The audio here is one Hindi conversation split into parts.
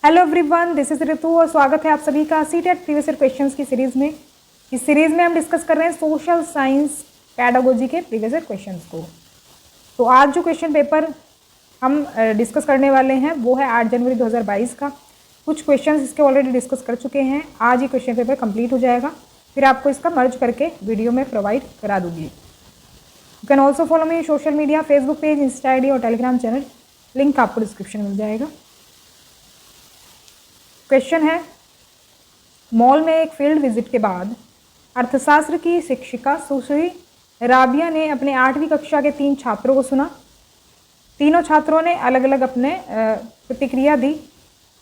हेलो एवरीवन, दिस इज ऋतु और स्वागत है आप सभी का सीटेट प्रीवियस ईयर क्वेश्चंस की सीरीज में। इस सीरीज में हम डिस्कस कर रहे हैं सोशल साइंस पेडागोजी के प्रीवियस ईयर क्वेश्चंस को। तो आज जो क्वेश्चन पेपर हम डिस्कस करने वाले हैं वो है 8 जनवरी 2022 का। कुछ क्वेश्चंस इसके ऑलरेडी डिस्कस कर चुके हैं। आज ये क्वेश्चन पेपर कंप्लीट हो जाएगा, फिर आपको इसका मर्ज करके वीडियो में प्रोवाइड करा दूंगी। You can also follow me social media, Facebook page, Insta I D और टेलीग्राम चैनल, लिंक आपको डिस्क्रिप्शन में मिल जाएगा। क्वेश्चन है, मॉल में एक फील्ड विजिट के बाद अर्थशास्त्र की शिक्षिका सुश्री राबिया ने अपने 8वीं कक्षा के 3 छात्रों को सुना। तीनों छात्रों ने अलग अलग अपने प्रतिक्रिया दी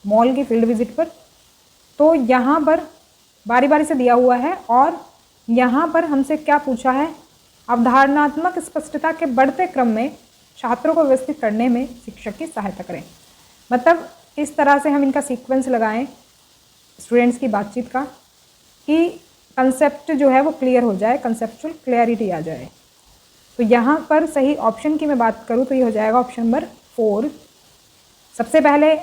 मॉल की फील्ड विजिट पर। तो यहाँ पर बारी बारी से दिया हुआ है और यहाँ पर हमसे क्या पूछा है, अवधारणात्मक स्पष्टता के बढ़ते क्रम में छात्रों को व्यवस्थित करने में शिक्षक की सहायता करें। मतलब इस तरह से हम इनका सीक्वेंस लगाएं स्टूडेंट्स की बातचीत का कि कंसेप्ट जो है वो क्लियर हो जाए, कंसेप्चुअल क्लैरिटी आ जाए। तो यहाँ पर सही ऑप्शन की मैं बात करूँ तो ये हो जाएगा ऑप्शन नंबर 4। सबसे पहले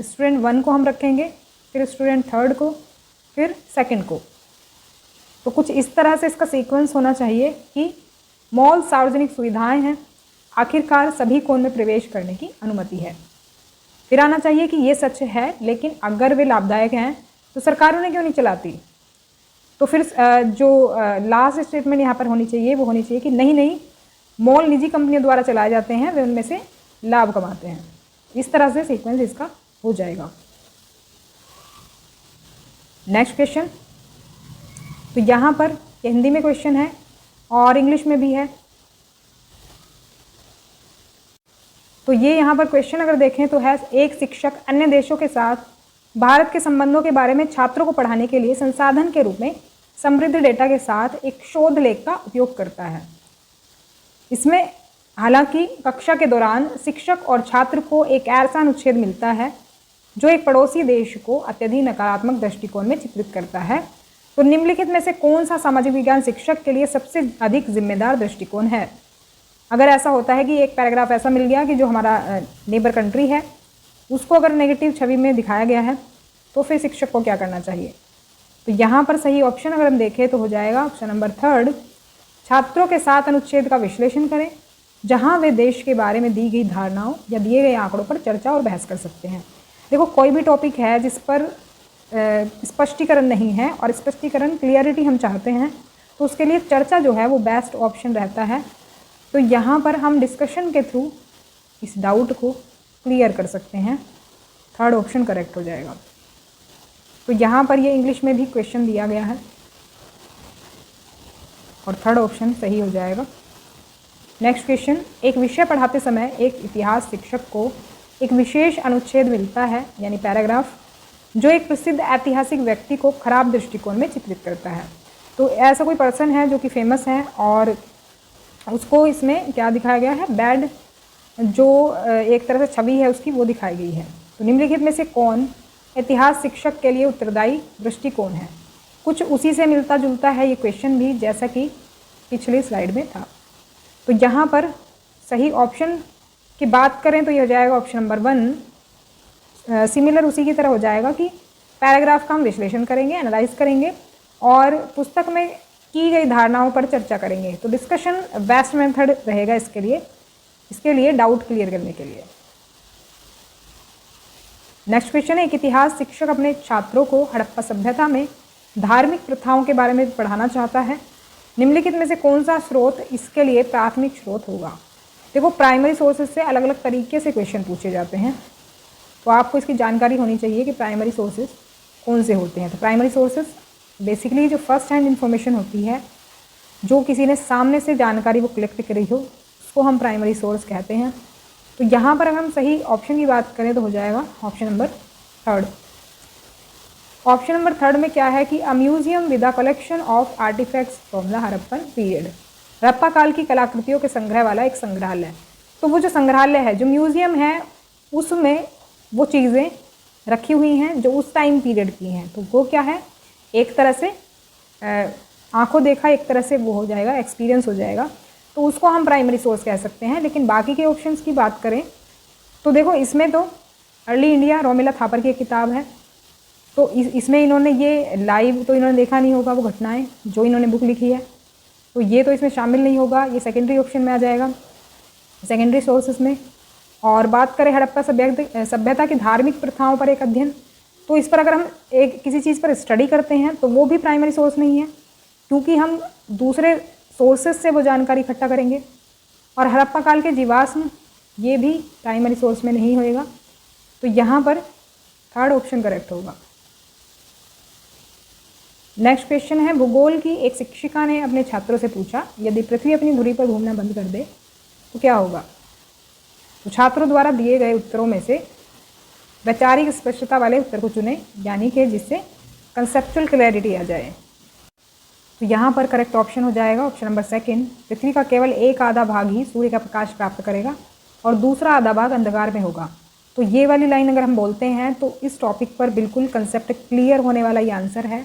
स्टूडेंट 1 को हम रखेंगे, फिर स्टूडेंट 3rd को, फिर 2nd को। तो कुछ इस तरह से इसका सीक्वेंस होना चाहिए कि मॉल सार्वजनिक सुविधाएं हैं, आखिरकार सभी को उनमें प्रवेश करने की अनुमति है। फिर आना चाहिए कि ये सच है, लेकिन अगर वे लाभदायक हैं तो सरकार उन्हें क्यों नहीं चलाती। तो फिर जो लास्ट स्टेटमेंट यहाँ पर होनी चाहिए वो होनी चाहिए कि नहीं, मॉल निजी कंपनियों द्वारा चलाए जाते हैं, वे उनमें से लाभ कमाते हैं। इस तरह से सीक्वेंस इसका हो जाएगा। नेक्स्ट क्वेश्चन, तो यहाँ पर हिंदी में क्वेश्चन है और इंग्लिश में भी है। तो ये यहाँ पर क्वेश्चन अगर देखें तो है, एक शिक्षक अन्य देशों के साथ भारत के संबंधों के बारे में छात्रों को पढ़ाने के लिए संसाधन के रूप में समृद्ध डेटा के साथ एक शोध लेख का उपयोग करता है। इसमें हालांकि कक्षा के दौरान शिक्षक और छात्र को एक ऐसा अनुच्छेद मिलता है जो एक पड़ोसी देश को अत्यधिक नकारात्मक दृष्टिकोण में चित्रित करता है। तो निम्नलिखित में से कौन सा सामाजिक विज्ञान शिक्षक के लिए सबसे अधिक जिम्मेदार दृष्टिकोण है। अगर ऐसा होता है कि एक पैराग्राफ ऐसा मिल गया कि जो हमारा नेबर कंट्री है उसको अगर नेगेटिव छवि में दिखाया गया है तो फिर शिक्षक को क्या करना चाहिए। तो यहाँ पर सही ऑप्शन अगर हम देखें तो हो जाएगा ऑप्शन नंबर 3rd, छात्रों के साथ अनुच्छेद का विश्लेषण करें जहाँ वे देश के बारे में दी गई धारणाओं या दिए गए आंकड़ों पर चर्चा और बहस कर सकते हैं। देखो, कोई भी टॉपिक है जिस पर स्पष्टीकरण नहीं है और स्पष्टीकरण क्लियरिटी हम चाहते हैं तो उसके लिए चर्चा जो है वो बेस्ट ऑप्शन रहता है। तो यहाँ पर हम डिस्कशन के थ्रू इस डाउट को क्लियर कर सकते हैं। 3rd ऑप्शन करेक्ट हो जाएगा। तो यहाँ पर ये इंग्लिश में भी क्वेश्चन दिया गया है और 3rd ऑप्शन सही हो जाएगा। नेक्स्ट क्वेश्चन, एक विषय पढ़ाते समय एक इतिहास शिक्षक को एक विशेष अनुच्छेद मिलता है यानी पैराग्राफ जो एक प्रसिद्ध ऐतिहासिक व्यक्ति को खराब दृष्टिकोण में चित्रित करता है। तो ऐसा कोई पर्सन है जो कि फेमस है और उसको इसमें क्या दिखाया गया है, बैड जो एक तरह से छवि है उसकी वो दिखाई गई है। तो निम्नलिखित में से कौन इतिहास शिक्षक के लिए उत्तरदायी दृष्टिकोण है। कुछ उसी से मिलता जुलता है ये क्वेश्चन भी जैसा कि पिछली स्लाइड में था। तो यहाँ पर सही ऑप्शन की बात करें तो ये हो जाएगा ऑप्शन नंबर 1। सिमिलर उसी की तरह हो जाएगा कि पैराग्राफ का हम विश्लेषण करेंगे, एनालाइज करेंगे और पुस्तक में की गई धारणाओं पर चर्चा करेंगे। तो डिस्कशन बेस्ट मेथड रहेगा इसके लिए डाउट क्लियर करने के लिए। नेक्स्ट क्वेश्चन है, एक इतिहास शिक्षक अपने छात्रों को हड़प्पा सभ्यता में धार्मिक प्रथाओं के बारे में पढ़ाना चाहता है। निम्नलिखित में से कौन सा स्रोत इसके लिए प्राथमिक स्रोत होगा। देखो, प्राइमरी सोर्सेज से अलग अलग तरीके से क्वेश्चन पूछे जाते हैं तो आपको इसकी जानकारी होनी चाहिए कि प्राइमरी सोर्सेज कौन से होते हैं। तो प्राइमरी सोर्सेज बेसिकली जो फर्स्ट हैंड इन्फॉर्मेशन होती है, जो किसी ने सामने से जानकारी वो कलेक्ट करी हो, उसको हम प्राइमरी सोर्स कहते हैं। तो यहाँ पर अगर हम सही ऑप्शन की बात करें तो हो जाएगा option number 3rd। Option number 3rd में क्या है कि a museum with a collection of artifacts from the Harappan period, Harappa काल की कलाकृतियों के संग्रह वाला एक संग्रहालय। तो वो जो संग्रहालय है, जो म्यूजियम है, उसमें वो चीज़ें रखी हुई हैं जो उस टाइम पीरियड की हैं। तो वो क्या है, एक तरह से आंखों देखा, एक तरह से वो हो जाएगा, एक्सपीरियंस हो जाएगा। तो उसको हम प्राइमरी सोर्स कह सकते हैं। लेकिन बाकी के ऑप्शंस की बात करें तो देखो, इसमें तो अर्ली इंडिया रोमिला थापर की एक किताब है। तो इसमें इन्होंने ये लाइव तो इन्होंने देखा नहीं होगा वो घटनाएं जो इन्होंने बुक लिखी है, तो ये तो इसमें शामिल नहीं होगा, ये सेकेंडरी ऑप्शन में आ जाएगा, सेकेंडरी सोर्सेस में। और बात करें हड़प्पा सभ्यता की धार्मिक प्रथाओं पर एक अध्ययन, तो इस पर अगर हम एक किसी चीज़ पर स्टडी करते हैं तो वो भी प्राइमरी सोर्स नहीं है, क्योंकि हम दूसरे सोर्सेस से वो जानकारी इकट्ठा करेंगे। और हड़प्पा काल के जीवाश्म, ये भी प्राइमरी सोर्स में नहीं होएगा, तो यहाँ पर थर्ड ऑप्शन करेक्ट होगा। नेक्स्ट क्वेश्चन है, भूगोल की एक शिक्षिका ने अपने छात्रों से पूछा, यदि पृथ्वी अपनी धुरी पर घूमना बंद कर दे तो क्या होगा। तो छात्रों द्वारा दिए गए उत्तरों में से वैचारिक स्पष्टता वाले उत्तर को चुनें, यानी कि जिससे कंसेप्चुअल क्लैरिटी आ जाए। तो यहाँ पर करेक्ट ऑप्शन हो जाएगा ऑप्शन नंबर सेकंड, पृथ्वी का केवल एक आधा भाग ही सूर्य का प्रकाश प्राप्त करेगा और दूसरा आधा भाग अंधकार में होगा। तो ये वाली लाइन अगर हम बोलते हैं तो इस टॉपिक पर बिल्कुल कंसेप्ट क्लियर होने वाला ये आंसर है।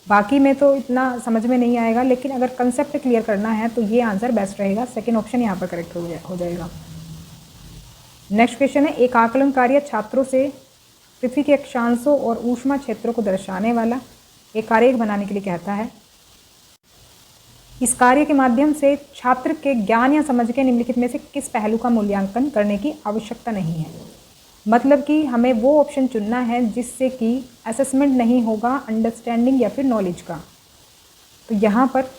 बाकी में तो इतना समझ में नहीं आएगा, लेकिन अगर कंसेप्ट क्लियर करना है तो ये आंसर बेस्ट रहेगा, सेकेंड ऑप्शन यहाँ पर करेक्ट हो जाएगा। नेक्स्ट क्वेश्चन है, एक आकलन कार्य छात्रों से पृथ्वी के अक्षांशों और ऊष्मा क्षेत्रों को दर्शाने वाला एक आरेख बनाने के लिए कहता है। इस कार्य के माध्यम से छात्र के ज्ञान या समझ के निम्नलिखित में से किस पहलू का मूल्यांकन करने की आवश्यकता नहीं है। मतलब कि हमें वो ऑप्शन चुनना है जिससे कि असेसमेंट नहीं होगा अंडरस्टैंडिंग या फिर नॉलेज का। तो यहाँ पर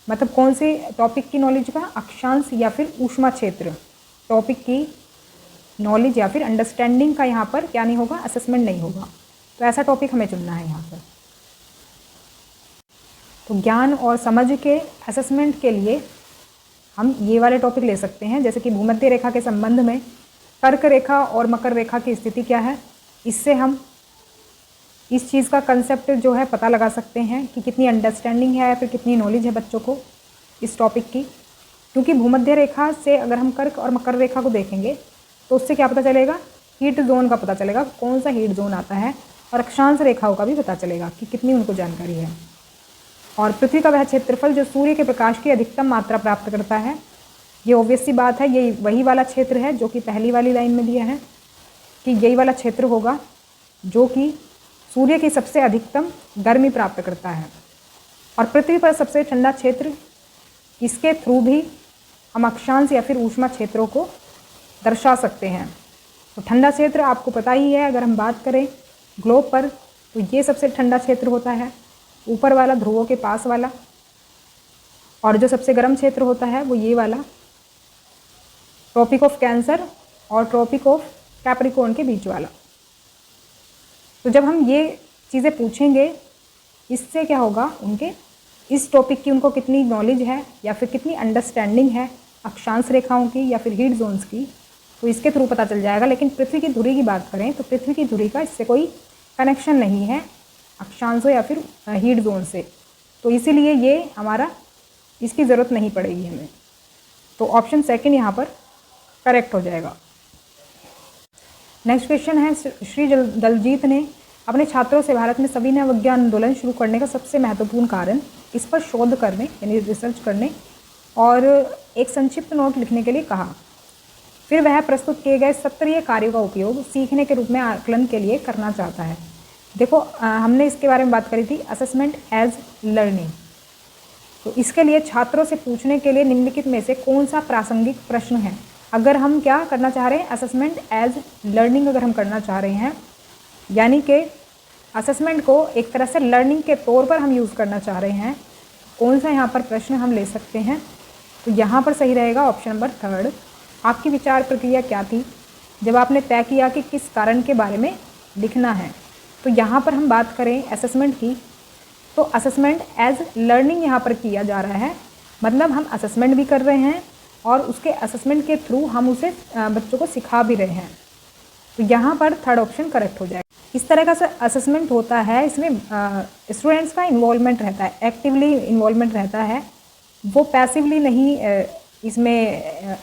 मतलब कौन से टॉपिक की नॉलेज का, अक्षांश या फिर ऊष्मा क्षेत्र टॉपिक की नॉलेज या फिर अंडरस्टैंडिंग का यहाँ पर क्या नहीं होगा, असेसमेंट नहीं होगा। तो ऐसा टॉपिक हमें चुनना है यहाँ पर। तो ज्ञान और समझ के असेसमेंट के लिए हम ये वाले टॉपिक ले सकते हैं, जैसे कि भूमध्य रेखा के संबंध में कर्क रेखा और मकर रेखा की स्थिति क्या है, इससे हम इस चीज़ का कंसेप्ट जो है पता लगा सकते हैं कि कितनी अंडरस्टैंडिंग है या फिर कितनी नॉलेज है बच्चों को इस टॉपिक की। क्योंकि भूमध्य रेखा से अगर हम कर्क और मकर रेखा को देखेंगे तो उससे क्या पता चलेगा, हीट जोन का पता चलेगा, कौन सा हीट जोन आता है, और अक्षांश रेखाओं का भी पता चलेगा कि कितनी उनको जानकारी है। और पृथ्वी का वह क्षेत्रफल जो सूर्य के प्रकाश की अधिकतम मात्रा प्राप्त करता है, ये ऑब्वियस सी बात है, ये वही वाला क्षेत्र है जो कि पहली वाली लाइन में दिया है कि यही वाला क्षेत्र होगा जो कि सूर्य की सबसे अधिकतम गर्मी प्राप्त करता है। और पृथ्वी पर सबसे ठंडा क्षेत्र, इसके थ्रू भी हम अक्षांश या फिर ऊष्मा क्षेत्रों को दर्शा सकते हैं। तो ठंडा क्षेत्र आपको पता ही है, अगर हम बात करें ग्लोब पर तो ये सबसे ठंडा क्षेत्र होता है, ऊपर वाला ध्रुवों के पास वाला। और जो सबसे गर्म क्षेत्र होता है वो ये वाला ट्रॉपिक ऑफ कैंसर और ट्रॉपिक ऑफ कैप्रिकॉर्न के बीच वाला। तो जब हम ये चीज़ें पूछेंगे, इससे क्या होगा, उनके इस टॉपिक की उनको कितनी नॉलेज है या फिर कितनी अंडरस्टैंडिंग है अक्षांश रेखाओं की या फिर हीट जोन्स की, तो इसके थ्रू पता चल जाएगा। लेकिन पृथ्वी की धुरी की बात करें तो पृथ्वी की धुरी का इससे कोई कनेक्शन नहीं है अक्षांशों या फिर हीट जोन से, तो इसीलिए ये हमारा इसकी ज़रूरत नहीं पड़ेगी हमें। तो ऑप्शन सेकंड यहाँ पर करेक्ट हो जाएगा। नेक्स्ट क्वेश्चन है, श्री दलजीत ने अपने छात्रों से भारत में सविनय विज्ञान आंदोलन शुरू करने का सबसे महत्वपूर्ण कारण, इस पर शोध करने यानी रिसर्च करने और एक संक्षिप्त नोट लिखने के लिए कहा। फिर वह प्रस्तुत किए गए सत्रीय कार्यों का उपयोग सीखने के रूप में आकलन के लिए करना चाहता है। देखो हमने इसके बारे में बात करी थी, असेसमेंट एज लर्निंग। तो इसके लिए छात्रों से पूछने के लिए निम्नलिखित में से कौन सा प्रासंगिक प्रश्न है। अगर हम क्या करना चाह रहे हैं, असेसमेंट एज लर्निंग अगर हम करना चाह रहे हैं, यानी कि असेसमेंट को एक तरह से लर्निंग के तौर पर हम यूज़ करना चाह रहे हैं, कौन सा यहाँ पर प्रश्न हम ले सकते हैं। तो यहाँ पर सही रहेगा ऑप्शन नंबर थर्ड। आपकी विचार प्रक्रिया क्या थी जब आपने तय किया कि किस कारण के बारे में लिखना है। तो यहाँ पर हम बात करें असेसमेंट की, तो असेसमेंट एज लर्निंग यहाँ पर किया जा रहा है, मतलब हम असेसमेंट भी कर रहे हैं और उसके असेसमेंट के थ्रू हम उसे बच्चों को सिखा भी रहे हैं। तो यहाँ पर थर्ड ऑप्शन करेक्ट हो जाएगा। इस तरह का असेसमेंट होता है, इसमें स्टूडेंट्स का इन्वॉल्वमेंट रहता है, एक्टिवली इन्वॉल्वमेंट रहता है, वो पैसिवली नहीं इसमें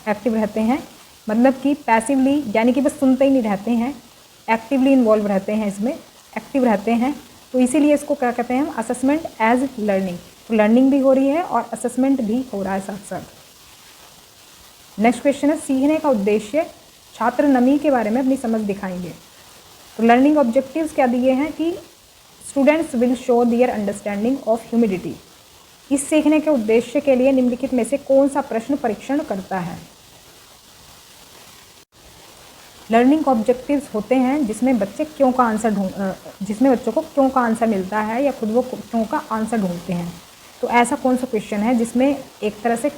एक्टिव रहते हैं। मतलब कि पैसिवली यानी कि बस सुनते ही नहीं रहते हैं, एक्टिवली इन्वॉल्व रहते हैं, इसमें एक्टिव रहते हैं। तो इसीलिए इसको क्या कहते हैं हम, असेसमेंट एज लर्निंग। तो लर्निंग भी हो रही है और असेसमेंट भी हो रहा है साथ साथ। नेक्स्ट क्वेश्चन है, सीखने का उद्देश्य, छात्र नमी के बारे में अपनी समझ दिखाएंगे। तो लर्निंग ऑब्जेक्टिव्स क्या दिए हैं कि students will show their understanding of humidity. इस सीखने के उद्देश्य के लिए निम्नलिखित में से कौन सा प्रश्न परीक्षण करता है। लर्निंग ऑब्जेक्टिव्स होते हैं जिसमें बच्चे क्यों का आंसर जिसमें बच्चों को क्यों का आंसर मिलता है या खुद वो क्यों का आंसर ढूंढते हैं। तो ऐसा कौन सा क्वेश्चन है जिसमें एक तरह से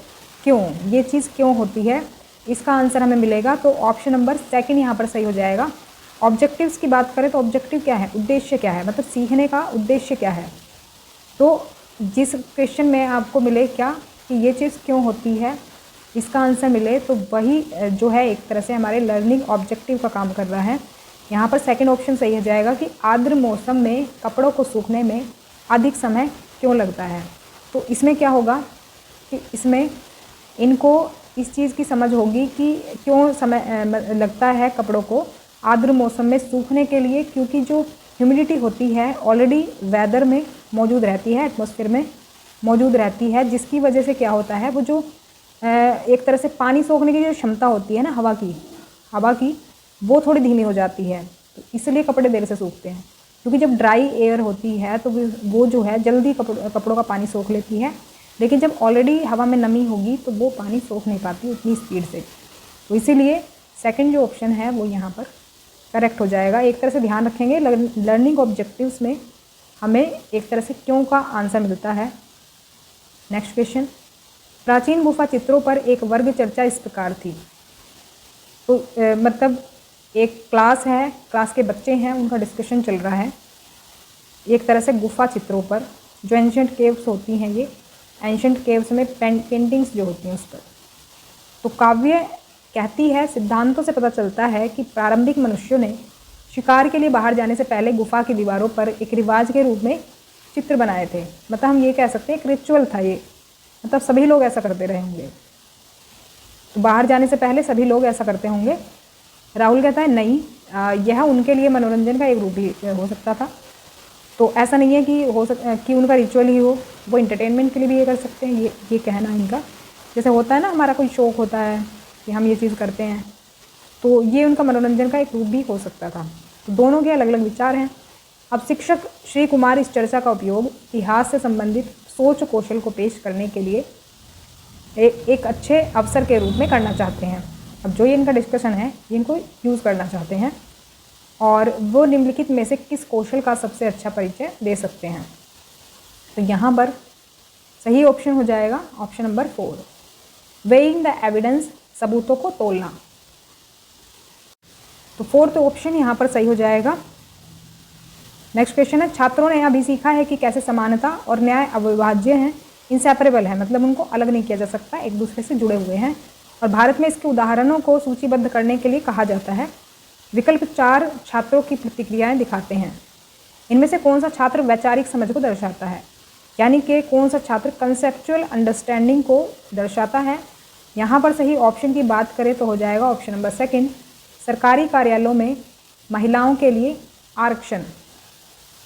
क्यों, ये चीज़ क्यों होती है, इसका आंसर हमें मिलेगा। तो ऑप्शन नंबर सेकंड यहाँ पर सही हो जाएगा। ऑब्जेक्टिव्स की बात करें तो ऑब्जेक्टिव क्या है, उद्देश्य क्या है, मतलब सीखने का उद्देश्य क्या है। तो जिस क्वेश्चन में आपको मिले क्या कि ये चीज़ क्यों होती है, इसका आंसर मिले, तो वही जो है एक तरह से हमारे लर्निंग ऑब्जेक्टिव का काम कर रहा है। यहाँ पर सेकंड ऑप्शन सही हो जाएगा कि आर्द्र मौसम में कपड़ों को सूखने में अधिक समय क्यों लगता है। तो इसमें क्या होगा कि इसमें इनको इस चीज़ की समझ होगी कि क्यों समय लगता है कपड़ों को आर्द्र मौसम में सूखने के लिए, क्योंकि जो ह्यूमिडिटी होती है ऑलरेडी वेदर में मौजूद रहती है, एटमॉस्फेयर में मौजूद रहती है, जिसकी वजह से क्या होता है वो जो एक तरह से पानी सोखने की जो क्षमता होती है ना हवा की वो थोड़ी धीमी हो जाती है। तो इसलिए कपड़े देर से सूखते हैं, क्योंकि जब ड्राई एयर होती है तो वो जो है जल्दी कपड़ों का पानी सोख लेती है, लेकिन जब ऑलरेडी हवा में नमी होगी तो वो पानी सोख नहीं पाती उतनी स्पीड से। तो इसीलिए सेकंड जो ऑप्शन है वो यहाँ पर करेक्ट हो जाएगा। एक तरह से ध्यान रखेंगे लर्निंग ऑब्जेक्टिव्स में हमें एक तरह से क्यों का आंसर मिलता है। नेक्स्ट क्वेश्चन, प्राचीन गुफा चित्रों पर एक वर्ग चर्चा इस प्रकार थी। तो मतलब एक क्लास है, क्लास के बच्चे हैं, उनका डिस्कशन चल रहा है एक तरह से गुफा चित्रों पर, जो एंशंट केव्स होती हैं, ये एंशंट केव्स में पेंटिंग्स जो होती हैं उस पर। तो काव्य कहती है सिद्धांतों से पता चलता है कि प्रारंभिक मनुष्यों ने शिकार के लिए बाहर जाने से पहले गुफा की दीवारों पर एक रिवाज के रूप में चित्र बनाए थे। मतलब हम ये कह सकते हैं एक रिचुअल था ये, मतलब सभी लोग ऐसा करते रहे होंगे। तो बाहर जाने से पहले सभी लोग ऐसा करते होंगे। राहुल कहता है नहीं, यह उनके लिए मनोरंजन का एक रूप ही हो सकता था। तो ऐसा नहीं है कि उनका रिचुअल ही हो, वो इंटरटेनमेंट के लिए भी ये कर सकते हैं, ये कहना इनका। जैसे होता है ना हमारा कोई शौक़ होता है कि हम ये चीज़ करते हैं, तो ये उनका मनोरंजन का एक रूप भी हो सकता था। तो दोनों के अलग अलग विचार हैं। अब शिक्षक श्री कुमार इस चर्चा का उपयोग इतिहास से संबंधित सोच कौशल को पेश करने के लिए एक अच्छे अवसर के रूप में करना चाहते हैं। अब जो ये इनका डिस्कशन है इनको यूज़ करना चाहते हैं, और वो निम्नलिखित में से किस कौशल का सबसे अच्छा परिचय दे सकते हैं। तो यहाँ पर सही ऑप्शन हो जाएगा option number 4, weighing the evidence, सबूतों को तोलना। तो फोर्थ ऑप्शन यहाँ पर सही हो जाएगा। नेक्स्ट क्वेश्चन है, छात्रों ने अभी सीखा है कि कैसे समानता और न्याय अविभाज्य हैं, इंसेपरेबल है, मतलब उनको अलग नहीं किया जा सकता, एक दूसरे से जुड़े हुए हैं। और भारत में इसके उदाहरणों को सूचीबद्ध करने के लिए कहा जाता है। विकल्प 4 छात्रों की प्रतिक्रियाएं दिखाते हैं। इनमें से कौन सा छात्र वैचारिक समझ को दर्शाता है, यानी कि कौन सा छात्र कंसेप्चुअल अंडरस्टैंडिंग को दर्शाता है। यहाँ पर सही ऑप्शन की बात करें तो हो जाएगा ऑप्शन नंबर 2, सरकारी कार्यालयों में महिलाओं के लिए आरक्षण।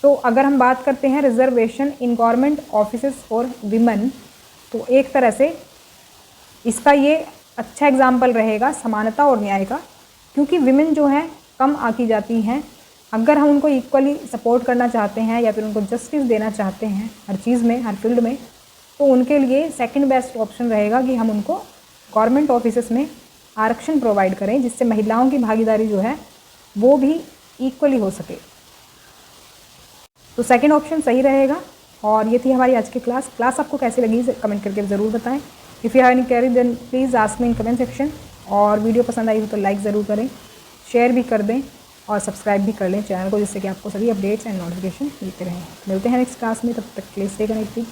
तो अगर हम बात करते हैं reservation in government offices for women, तो एक तरह से इसका ये अच्छा एग्जाम्पल रहेगा समानता और न्याय का, क्योंकि विमेन जो हैं कम आंकी जाती हैं। अगर हम उनको इक्वली सपोर्ट करना चाहते हैं या फिर उनको जस्टिस देना चाहते हैं हर चीज़ में, हर फील्ड में, तो उनके लिए सेकंड बेस्ट ऑप्शन रहेगा कि हम उनको गवर्नमेंट ऑफिसेस में आरक्षण प्रोवाइड करें, जिससे महिलाओं की भागीदारी जो है वो भी इक्वली हो सके। तो सेकंड ऑप्शन सही रहेगा। और ये थी हमारी आज की क्लास आपको कैसी लगी कमेंट करके ज़रूर बताएं। If you have any query then please ask me in comment section. और वीडियो पसंद आई हो तो लाइक ज़रूर करें, शेयर भी कर दें और सब्सक्राइब भी कर लें चैनल को, जिससे कि आपको सभी अपडेट्स एंड नोटिफिकेशन मिलते रहें। मिलते हैं नेक्स्ट क्लास में, तब तक के लिए stay connected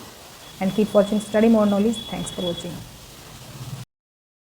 and keep watching study more knowledge. Thanks for watching.